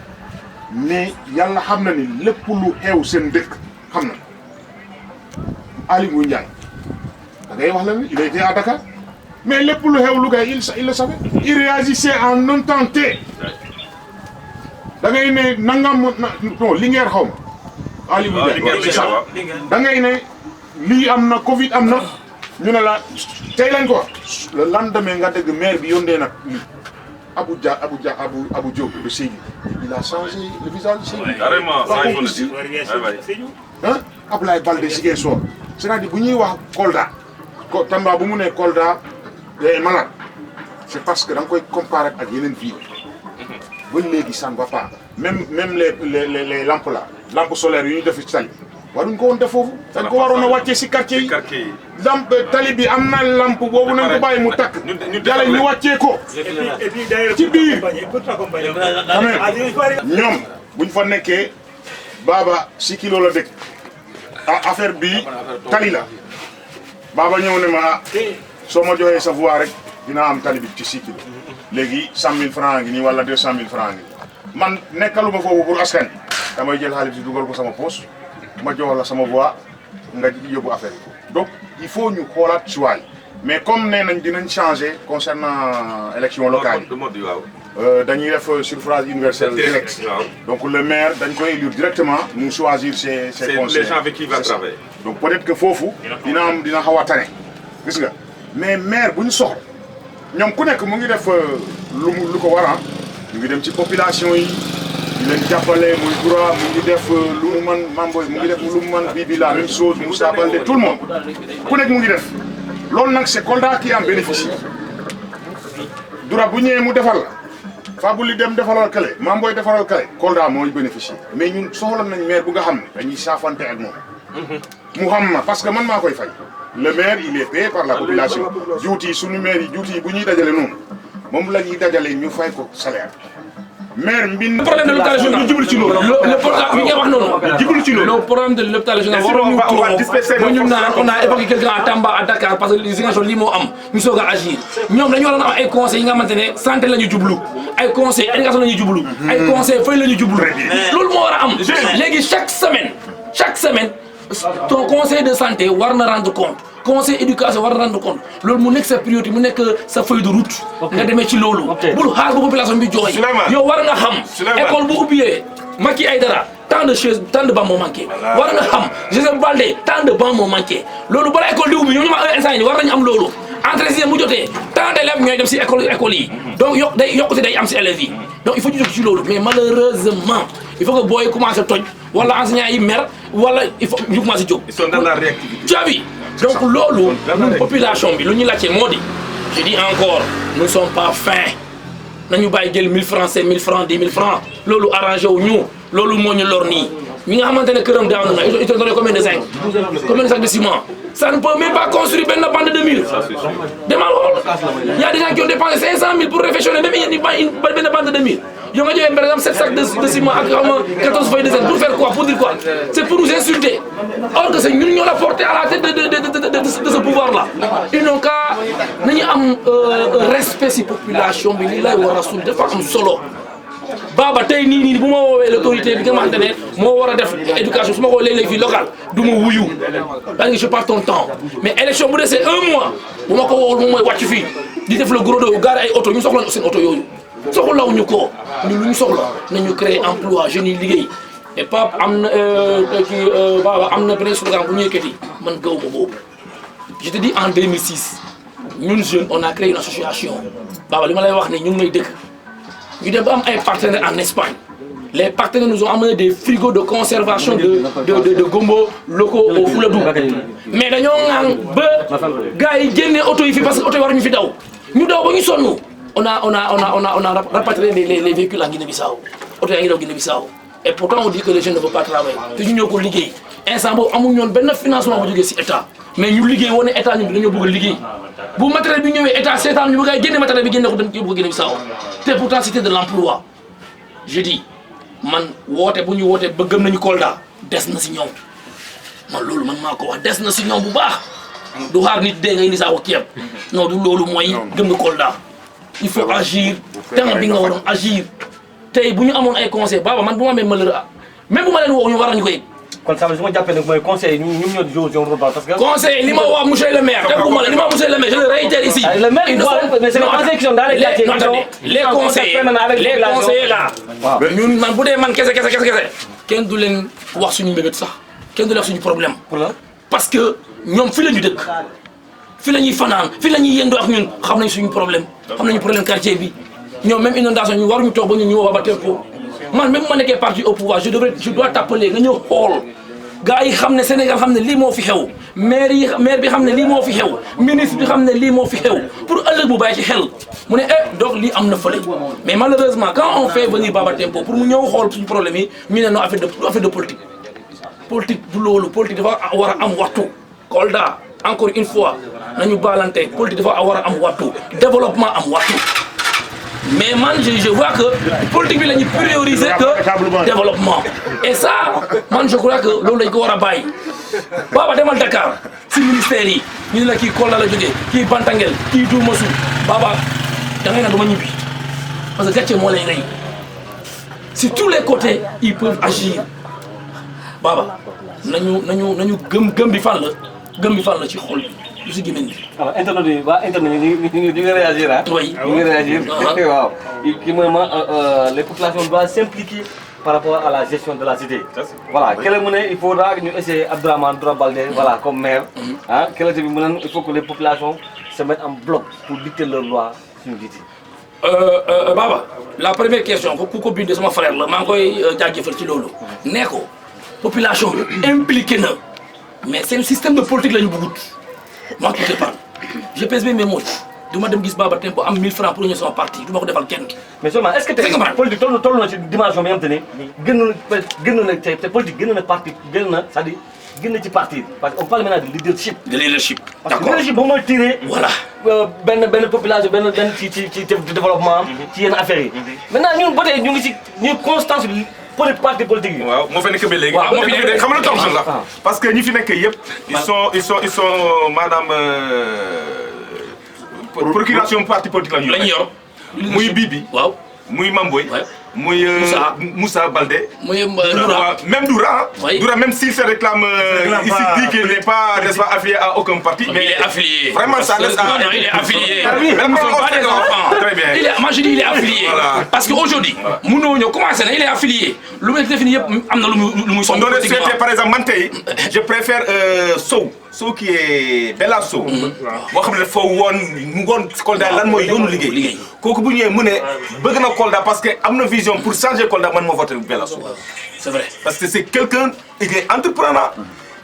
mais yàlla xam na ni lépp lu xew seen dëkk xam na Aly Ngouille Ndiaye da ngay wax la ni il était à Dakar mais lépp lu xew Louga il le savait. il réagissait en un temps T. da ngay ne nangam non Linguère xaw ma. Aly Ngouille Ndiaye da ngay ne lii am na Covid am na ñu ne la tey lañ ko wax le lendemain nga dégg maire bi yónnee nag lii Abou Diop de Sédhiou il a changé le visage de Sédhiou. Carrément, ça il faut le dire. Hein Ablaye Baldé Ziguinchor c'est-à-dire bu ñuy wax Kolda Tamba bu mu nee Kolda est malade c'est parce que da nga koy comparer ak yeneen ville ba léegi ça ne va pas même les lampes là lampes solaires yu ñu def ci tali waruñ ko woon def foofu dañ ko waroon a wàccee si quartier yi lampe tali bi am na lampe boobu nañ ko bàyyi mu takk yàlla ñu wàccee ko ci biir ñoom buñ fa nekkee Baba 6 kilos la dëkk affaire bi tali la Baba ñëw ne ma soo ma joxee sa voix rek dinaa am tali bi ci 6 kilos léegi 100 000 francs ngi nii wala 200 000 francs ngi man nekkaluma foofu pour askan damay jël xaalis bi dugal ko sama poche ma jox la sama voix nga yóbbu affaire donc il faut ñu xoolaat choix yi mais comme nee nañ dinañ changer concernant élection locale yi dañuy def suffrage universel direct donc le maire dañ koy élire directement mu choisir ses conseillers les gens avec qui il va travailler donc peut-être que foofu dina xaw a tane gis nga mais maire bu ñu soxla ñoom ku nekk mu ngi def lu ko war ñu ngi dem ci population yi di leen jàppale muy droit mu ngi def lu mu mën Mamboy mu ngi def lu mu mën Bibi la même chose Moussa Baldé tout le monde ku nekk mu ngi def loolu nag c'est Kolda qui en bénéficie dura bu ñëwee mu defal la Fabuli dem defalal kale Mamboy defalal kale Kolda mooy bénéficier mais ñun soxla nañ maire bu nga xam ne dañuy saafante ak moom mu xam ma parce que man maa koy fay le maire il est payé par la population juuti suñu maire yi juuti bu ñuy dajale noonu moom la ñuy dajale ñu fay ko salaire maire mbin problème de l'hôpital régional jublu ci loolu le programme bi nga wax noonu jublu ci loolu le problème de l'hôpital régional waroon ñu naan on a évoqué quelqu'un à Tamba à Dakar parce que Ziguinchor lii moo am ñu soog a agir ñoom dañu waroon am ay conseils yi nga xamante ne santé la ñu jublu ay conseils éducation la ñu jublu ay conseils fay la ñu jublu loolu moo war a am léegi chaque semaine ton conseil de santé war na rendre compte conseil éducation war na rendre compte loolu mu nekk sa priorité mu nekk sa feuille de route nga demee ci loolu bul xaar ba population bi jooy yow war nga xam école bu ubbiyee Macky Aïdara tant de chaises tant de bancs moo manqué war nga xam Joseph Baldé tant de bancs moo manqué loolu balaa école di ubbi ñoom ñu ma instant yi war nañu am loolu entrée sixième bu jotee tant d'élèves ñooy dem si école yi donc yokkute day am si élèves yi donc il faut ñu jóg ci loolu mais malheureusement il faut que booy commencé toj wala enseignants yi mer wala il faut ñu commencé jóg. Ils sont dans la réactivité. Javi donc loolu ñun population bi lu ñu laajte moo di je dis encore nous ne sommes pas fins nañu bàyyi jël 1000 francs c'est 1000 francs 10 000 francs loolu arrangé wu ñu loolu moo ñu lor nii ñi nga xamante ne këram daanu na ils te donnent combien de zinc combien de sacs de ciment ça ne peut même pas construire benn bande de mur demal xool y a des gens qui ont dépensé 500 000 pour réfectionner même benn bande de mur yow nga joxe par exemple 7 sacs de ciment ak xam nga 14 feuilles de zinc pour faire quoi pour dire quoi c'est pour nous insulter or que c'est ñun ñoo la porté à la tête de ce pouvoir là ils n'ont qu'à nañu am respect si population bi li lay war a suul dafa am solo Baba tey nii bu ma woowee l'autorité bi nga xamante ne moo war a def éducation su ma woowee léeg-léeg fii local du ma wuyu parce que je passe ton temps mais élection bu desee 1 mois bu ma ko woowul moom mooy wàcc fii di def le gros dos gaare ay oto ñu soxla seen oto yooyu soxlawuñu ko ñun lu ñu soxla nañu créer emploi jeunes yi liggéey et Pape am na Baba am na beneen slogan bu ñu yëkkati man gaw ma boobu je te dis en 2006 ñun jeunes on a créé une association Baba li ma lay wax ne ñu ngi lay dëkk ñu dem ba am ay partenaires en Espagne les partenaires nous ont amené des frigos de conservation de gombo locaux au Fouladou mais dañoo ŋaan ba gars yi génne auto yi fi parce que auto yi waruñu fi daw ñu daw ba ñu sonn on a rapatrié les véhicules en Guinée-Bissau auto yaa ngi daw Guinée-Bissau et pourtant on dit que les jeunes ne veulent pas travailler te ñu ñoo ko liggéey instant boobu amuñu woon benn financement bu jógee si état mais ñu liggéey woon ne état ñun dañoo bëgg a liggéey bu matériel bi ñëwee état seetaan ñu bëgg a génne matériel bi génne ko dañ ko bëgg a Guinée-Bissau te pourtant c'était de l'emploi je dis man woote bu ñu wootee ba gëm nañu Kolda des na si ñoom man loolu man maa ko wax des na si ñoom bu baax du xaar nit dee nga indi saa wax ceeb non du loolu mooy gëm nga Kolda il faut agir temps bi nga waroon agir tey bu ñu amoon ay conseil Baba man bu ma amee malheur même bu ma leen woo ñu war ñu ko yëg. kon ça veut dire su ma jàppee nag mooy conseil ñun ñoo di jouer rôle parce que. conseil li ma wax monsieur le maire dégg nga li ma wax monsieur le maire je le réitère ici. le maire il doit mais c'est les conseils qui sont dans les quartiers. les conseillers là. ñun man bu dee man kese kenn du leen wax suñu mbébét sax kenn du leen wax suñu problème. parce que ñoom fi la ñu dëkk fi la ñuy fanaan fi la ñuy yëndoo ak ñun xam nañ suñu problème xam nañu problème quartier bi ñoom même inondation ñu waruñu toog ba ñun ñu woo Baba Tempo man même bu ma nekkee parti au pouvoir je dois t'appeler nga ñëw xool gars yi xam ne Sénégal xam ne lii moo fi xew maire bi xam ne lii moo fi xew ministre bi xam ne lii moo fi xew pour ëllëg bu bàyyi ci xel mu ne donc lii am na fële mais malheureusement quand on fait venir Baba Tempo pour mu ñëw xool suñu problème yi ñu ne non affaire de politique du loolu politique dafa war a am waxtu Kolda encore une fois nañu baalante politique dafa war a am waxtu développement am waxtu mais man je vois que politique bi la ñuy prioriser que développement et ça man je crois que loolu lañ ko war a bàyyi Baba demal Dakar si ministère yi ñu ne la kii Kolda la jógee kii Bantangel kii Duumasu Baba da ngay naan dama ñibbi parce que gàcce moo lay rey si tous les côtés ils peuvent agir Baba nañu gëm bi fan la ci xol bi lu si gémmiñ bi. alors internet bi waa internet ñu ngi réagir ah. oui ñu ngi réagir waaw. kii mooy les populations doivent s'impliquer par rapport à la gestion de la cité. voilà keneen mu ne il faudra ñu essayer Abdourahmane Doura Baldé voilà comme maire. ah keneen tamit mu ne il faut que les populations se mettent en bloc pour dicter leur loi suñu jiite. Baba la première question ku ko bindee sama frère la maa ngi koy jaajëfal ci loolu. nee ko population impliqué na mais seen système de politique la ñu bëggut. moi qui te parle je pèse bien mes mots du ma dem gis Baba Tempo am 1000 francs pour ñëw sama parti du ma ko defal kenn. mais seulement est-ce que tey politique toll na ci dimension bi nga xamante ne gën na te politique gën na parti gën na c'est-à-dire gën na ci parti parce qu'on parle maintenant de leadership. d'accord parce que leadership ba mooy tiré. voilà benn population benn ci développement ci yenn affaires yi. maintenant ñun ba tey ñu ngi ci ñu constance parti politique yi. waaw moo fi nekk ba léegi. waaw moo fi nekk xam nga lu tax la parce que ñi fi nekk yëpp. ils sont madame procuration parti politique la ñu yor. muy Bibi. waaw muy Mamboy. muy Moussa Baldé. muy Doura même Doura. oui Doura même s'il se réclame ici dit qu'il n'est pas n'est pas affilié à aucun parti. mais il est affilié. Vraiment ça laisse à. Non, il est affilié. Même pas des enfants. Très bien. Moi je dis il est affilié. Voilà. Parce qu'aujourd'hui mënoo ñëw commencé na il est affilié. lu muy défini yëpp am na lu muy on doit souhaiter par exemple man tey je préfère Sow qui est Bella Sow. boo xam ne dafa woon Kolda lan mooy yoonu liggéey. kooku bu ñëwee mu ne bëgg na Kolda parce que am na vision pour changer Kolda man moo voté Bella Sow. c'est vrai parce que c'est quelqu'un il est entrepreneur.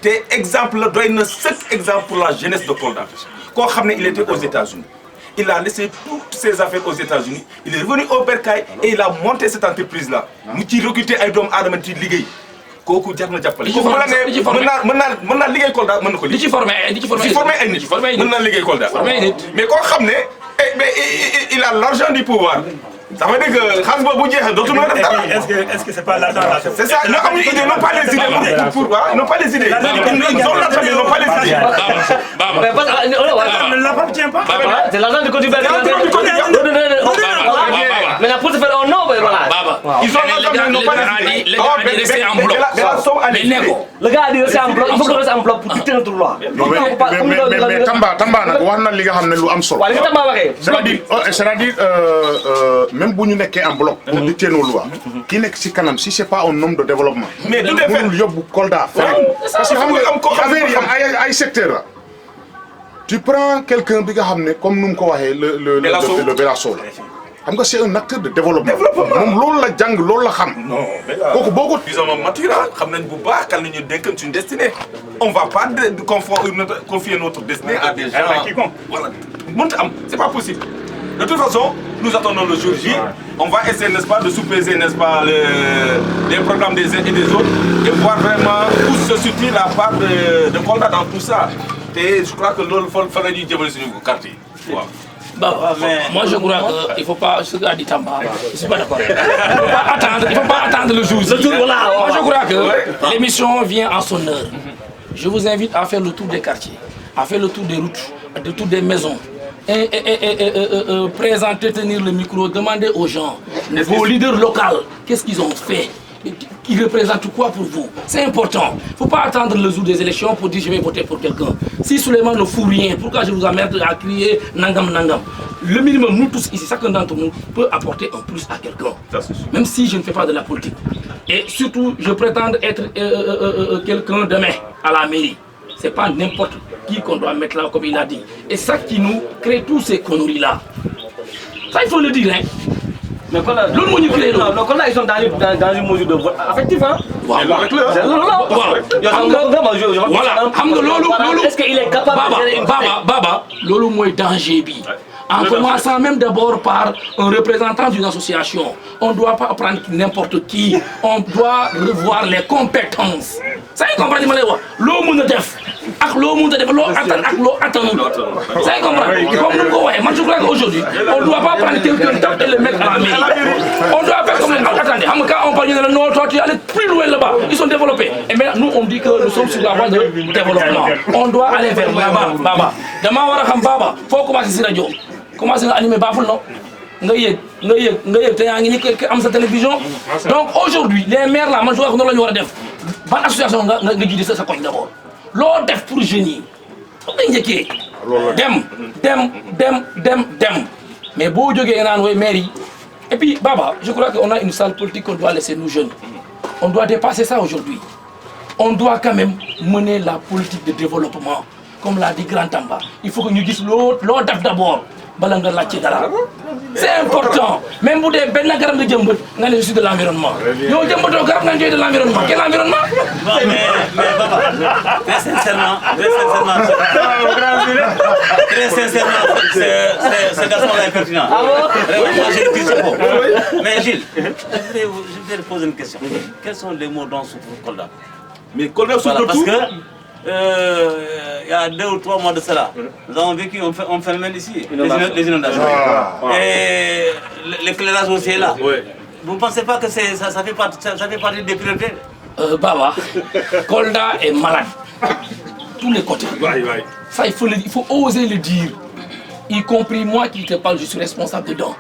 te exemple la doy na cet exemple pour la jeunesse de Kolda. koo xam ne il était aux États-Unis il a laissé toutes ses affaires aux États-Unis il est revenu au Bercail et il a monté cette entreprise là. mu ci recruter ay doomu aadama ci liggéey. kooku jar na jàppale. kooku mën naa liggéey Kolda mën na ko liggéey. di ci formé ay nit. mën naa liggéey Kolda. mais koo xam ne il a l'argent du pouvoir. ça veut dire que xaalis boobu bu jeexee dootul mën a def dara. est-ce que c'est pas l'argent là? C'est ça ñoo amuñu idée n'ont pas les idées pour ils n'ont pas les idées. Ils ont l'argent mais ils n'ont pas les idées. Ne l'appartient pas. C'est l'argent du contribuable. Maintenant pour se faire un nom voilà. Ils ont l'argent mais ils n'ont pas les idées. Le gars a dit rester en bloc. Il faut que rester en bloc pour dicter notre loi. mais Tamba nag wax na li nga xam ne lu am solo. waaw li nga Tamba waxee. c'est-à-dire même bu ñu nekkee en bloc. pour dicter nos lois. ki nekk ci kanam si c'est pas un homme de développement. mais tout à fait mënul yóbbu Kolda. parce que xam nga affaire yi ay secteur la. tu prends quelqu'un bi nga xam ne comme nu mu ko waxee le Belasso xam nga c'est un acteur de développement moom loolu la jàng loolu la xam. non mais kooku boo ko. disons mature xam nañ bu baax kan la ñu dénk suñu destinée. on va pas confier notre destinée à des gens. Voilà mënta am c'est pas possible. De toute façon nous attendons le jour J. On va essayer n'est-ce pas de sous-peser n'est-ce pas les programmes des uns et des autres et voir vraiment où se situe la part de Kolda dans tout ça. Et je crois que loolu fa la ñuy jëmale suñu quartier waaw. Bah, moi je crois qu'il ne faut pas, ce qu'a dit Tamba, je ne suis pas d'accord. Il ne faut pas attendre le jour. Moi je crois que l'émission vient en son heure. Je vous invite à faire le tour des quartiers, à faire le tour des routes, le tour des maisons. Et présenter, tenir le micro, demander aux gens, vos leaders locaux, qu'est-ce qu'ils ont fait, qui représentent quoi pour vous. C'est important. Il ne faut pas attendre le jour des élections pour dire je vais voter pour quelqu'un. Si Souleymane ne fout rien, pourquoi je vous emmerde à crier Nangam Nangam? Le minimum, nous tous ici, chacun d'entre nous peut apporter un plus à quelqu'un. Même si je ne fais pas de la politique. Et surtout, je prétends être quelqu'un demain à la mairie. Ce n'est pas n'importe qui qu'on doit mettre là, comme il a dit. Et ça qui nous crée tous ces conneries-là. Ça, il faut le dire, hein. Mais quand là, ils sont dans une mesure de vote affectif, hein. Voilà. Est-ce qu'il est capable de gérer une Baba, lolo moi danger bi. En commençant même d'abord par un représentant d'une association. On ne doit pas prendre n'importe qui. On doit revoir les compétences. Ça y comprend, l'eau moun def. Ak l'eau moun def, l'eau attend, ak l'eau attend. Ça y comprend. Comme nous voyons, moi je crois qu'aujourd'hui, on ne doit pas prendre quelqu'un et le mettre à la mairie. On doit faire comme les... Attendez, quand on parle de non, toi tu aller plus loin là-bas. Ils sont développés. Et bien nous on dit que nous sommes sur la voie de développement. On doit aller vers là-bas, Baba. Demain on va faire Baba. Faut commencer sur la radio. Commencer à animer Baful, non? Am sa télévision. Donc aujourd'hui, les maires là, moi je vois que nous avons def. Bonne association nga guider ça koñ d'abord. Lo def pour génie. Dem. Mais beau jogé nan way mairie. Et puis Baba, je crois qu'on a une salle politique qu'on doit laisser nous jeunes. On doit dépasser ça aujourd'hui. On doit quand même mener la politique de développement. Comme l'a dit Grand Tamba. Il faut que nous disions l'autre d'abord. C'est important. Même pour des belles garab de jambes, je suis de l'environnement. Yo jambes garab de l'environnement. Quel environnement? Mais Baba, très sincèrement, ce garçon-là est pertinent. Vraiment, moi j'ai le chapeau. Mais Gilles, je vais te poser une question. Quels sont les mots dont souffre Kolda? Mais Kolda souffre parce que il y a 2 ou 3 mois de cela, nous avons vécu un phénomène ici, les inondations. Et l'éclairage aussi est là. Vous ne pensez pas que ça fait partie des priorités? Baba, Kolda est malade. Tous les côtés. Ça, il faut oser le dire. Y compris moi qui te parle, je suis responsable dedans.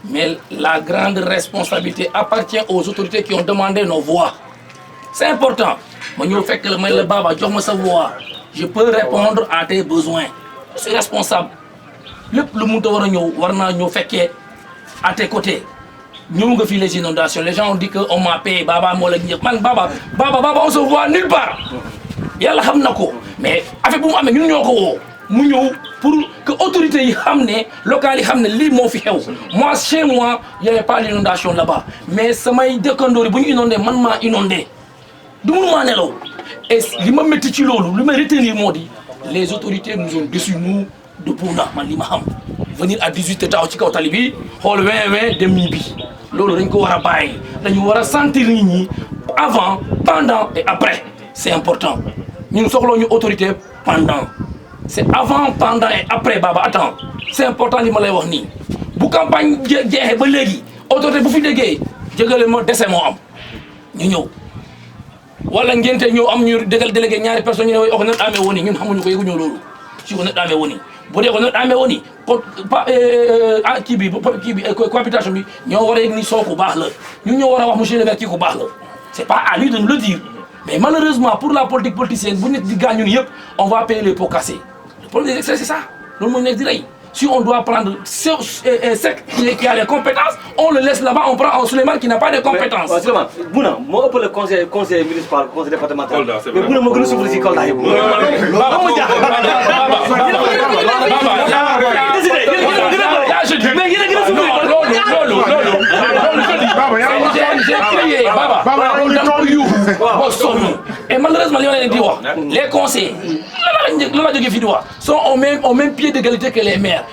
Mais la grande responsabilité appartient aux autorités qui ont demandé nos voix. C'est important. Je peux répondre à tes besoins. Je suis responsable. Le monde à tes côtés. Nous avons fait les inondations. Les gens ont dit qu'on m'a payé. Baba, on se voit nulle part. Mais avec nous, pour que les autorités locales moi, chez moi, il n'y avait pas d'inondation là-bas. Mais ça m'a inondé, inondé. Et ce qui m'a retenir, les autorités nous ont déçus, nous, de Bouna, venir à 18 états au Talibi, hol 20 de Mibi. Lolo dañ ko wara bayyi dañu wara sentir nit ñi avant, pendant et après. C'est important. Ñun soxlo ñu autorité pendant. C'est avant, pendant et après Baba. Attends. C'est important li ma lay wax ni. Bu campagne jéxé ba légui, autorité bu fi déggé, jëgale mo déssé mo am. Ñu ñëw. Wala ngenté ñëw am ñu dégal délégué ñaari personnes ñu way wax na amé woni ñun xamuñu ko yegu ñu lolu. Ci ko na amé woni. Bu dé ko na amé woni cohabitation bi ñoo wara yegg ni soko baax la ñu ñoo wara wax monsieur le maire ki ko baax la. C'est pas à lui de nous le dire. Mais malheureusement pour la politique politicienne bu nit di gañu yépp on va payer les pots cassés. Le problème c'est ça. Loolu moy nek di ray. Si on doit prendre ceux qui a les compétences, on le laisse là-bas, on prend un Souleymane qui n'a pas de compétences. Souleymane, Bouna, moi, pour le conseil municipal, conseil départemental, mais Bouna, moi, je suis souffrir Kolda. J'ai crié, Baba, et malheureusement, les conseils sont au même pied d'égalité que les maires.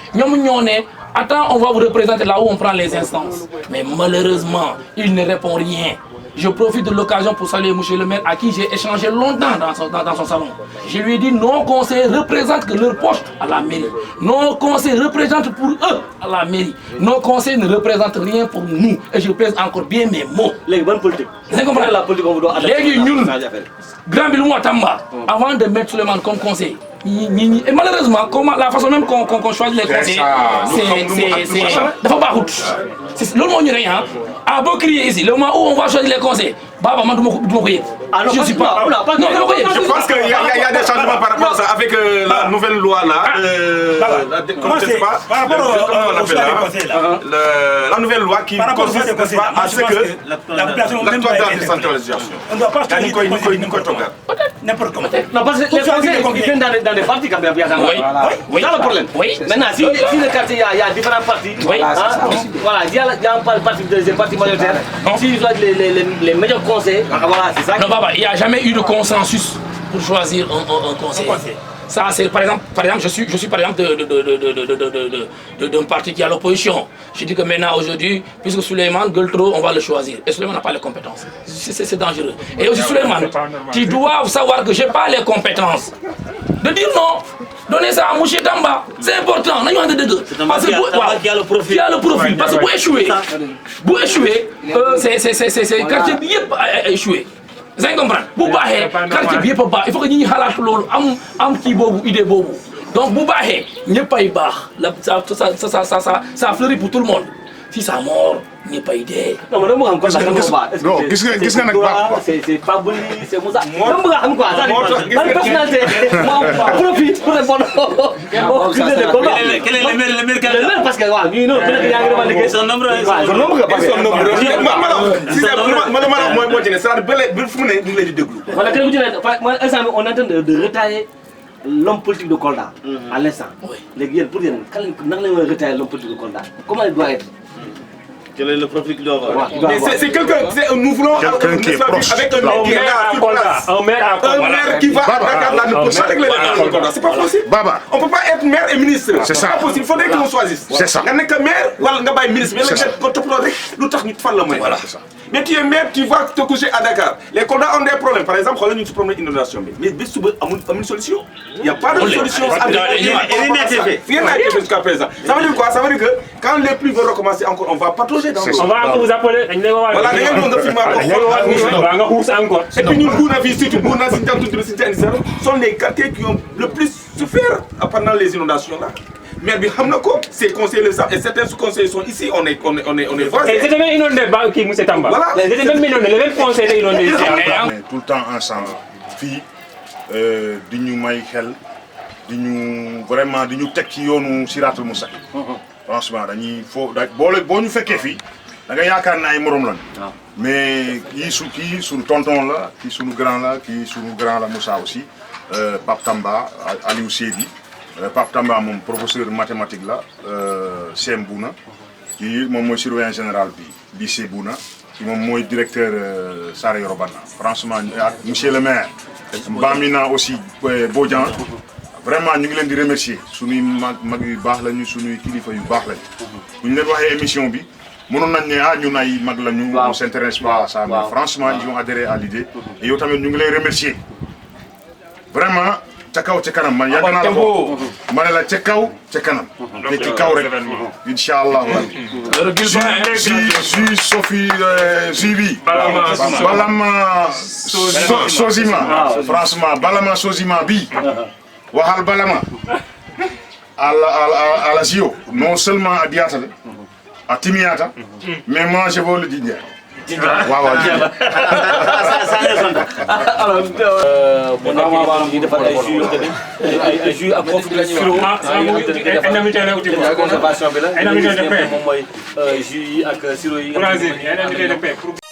Attends, on va vous représenter là où on prend les instances. Mais malheureusement, il ne répond rien. Je profite de l'occasion pour saluer M. le maire à qui j'ai échangé longtemps dans son salon. Je lui ai dit, nos conseillers représentent que leur poche à la mairie. Nos conseillers représentent pour eux à la mairie. Nos conseillers ne représentent rien pour nous. Et je pèse encore bien mes mots. Les bonnes politiques. Vous comprenez la politique qu'on vous doit adapter. Grand Bilouma Tamba, avant de mettre Souleymane comme conseiller, et malheureusement, la façon même qu'on choisit les conseillers, c'est pas route. C'est le moment où il y a un beau crier ici, le moment où on va choisir les conseillers. Baba, je suis pas. Je pense qu'il y a des changements par rapport à ça, avec la nouvelle loi là. La nouvelle loi qui consiste à ce que la toile de décentralisation. On ne doit pas choisir n'importe comment. Non, parce que les conseils ils viennent dans des partis quand même. Oui. C'est le problème. Oui. Maintenant, si le quartier, il y a différents partis. Voilà, il y a un parti majoritaire. S'ils choisissent les meilleurs conseils, voilà, c'est ça. Non, Baba, il n'y a jamais eu de consensus pour choisir un conseiller. Ça, c'est par exemple, je suis par exemple d'un parti qui est à l'opposition. Je dis que maintenant, aujourd'hui, puisque Souleymane gueule trop, on va le choisir. Et Souleymane n'a pas les compétences. C'est dangereux. Et aussi Souleymane, tu dois savoir que je n'ai pas les compétences. De dire non, donner ça à Mouché Tamba, c'est important. Parce que qui a le profil. Parce que pour échouer, c'est quartier bien échoué. Vous comprenez? Pour baaxee quartier bi yëpp a baax il faut que ñi xalaat loolu am kii boobu idée boobu donc bu baaxee ñëpp ay baax ça fleurit pour tout le monde si ça mord ñëpp ay dee. non mais dama bëgg xam gis nga nag c'est pas Boli c'est Moussa dama bëgg xam quoi ban personnalité moo profite pour répondre quel est le maire parce que waaw ñuy noonu ku nekk yaa ngi revendiquer son nombre parce que moo ci ne c'est-à-dire ba fu mu ne ñu ngi leen di déglu. Voilà, on est en train de retailler l'homme politique de Kolda à l'instant. Les gars, pour dire, quand on retailler l'homme politique de Kolda, comment il doit être? Quel est le profil qu'il doit avoir? C'est quelqu'un, nous voulons quelqu'un qui est proche. avec un maire qui va à Dakar là, ne peut pas régler les Kolda. C'est pas possible. On ne peut pas être maire et ministre. C'est ça. C'est pas possible. Il faudrait qu'on choisisse. C'est ça. Il n'y a que maire ou un ministre. Mais mais tu es maire, tu vas te coucher à Dakar. Les Kolda ont des problèmes. Par exemple, on a une problème d'inondation. Mais une solution. Il n'y a pas de solution. Rien n'a été fait jusqu'à présent. Ça veut dire quoi? Ça veut dire que quand les pluies vont recommencer encore, on va patauger dans le. On va vous appeler. Voilà, les gens vont filmer encore. Et puis nous, Bouna, sont les quartiers qui ont le plus souffert pendant les inondations là. Mais ces conseillers et certains sous-conseillers sont ici, on est voisins. Et c'était même inondé qui M. Tamba. Voilà. C'était même inondé, les mêmes conseillers inondés ici. Tout le temps ensemble. Fii di ñu may xel di ñu vraiment di ñu teg ci yoonu Siratul Mustaqim. Franchement dañuy boo ñu fekkee fii da nga yaakaar na ay morom lan. Mais kii suñu tonton la kii suñu grand la Moussa aussi Pape Tamba Aliou Seydi. Pape Tamba moom professeur mathématique la CM Bouna kii moom mooy surveillant général bi lycée Bouna kii moom mooy directeur Sare Yorobana franchement monsieur le maire Bamina aussi Bodian vraiment ñu ngi leen di remercier suñuy mag yu baax lañu suñuy kilifa yu baax lañu bu ñu leen waxee émission bi mënoon nañ ne ñun ay mag lañu on s'intéresse pas à ça mais franchement ils ont adhéré à l'idée et yow tamit ñu ngi lay remercier vraiment ca kaw ca kanam man yàgg naa la ko ma ne la ca kaw ca kanam te ci kaw rek incha allah ju Sophie Jubi Balama Sozima franchement Balama Sozima bi waxal Balama à la Zio non seulement à Diatale à Timiata mais moi je veux le dire waaw waaw alors bu nekkee ñu defal ay jus yoo xam ne ay jus ak confit sirop de conservation bi la moom mooy jus yi ak sirop yi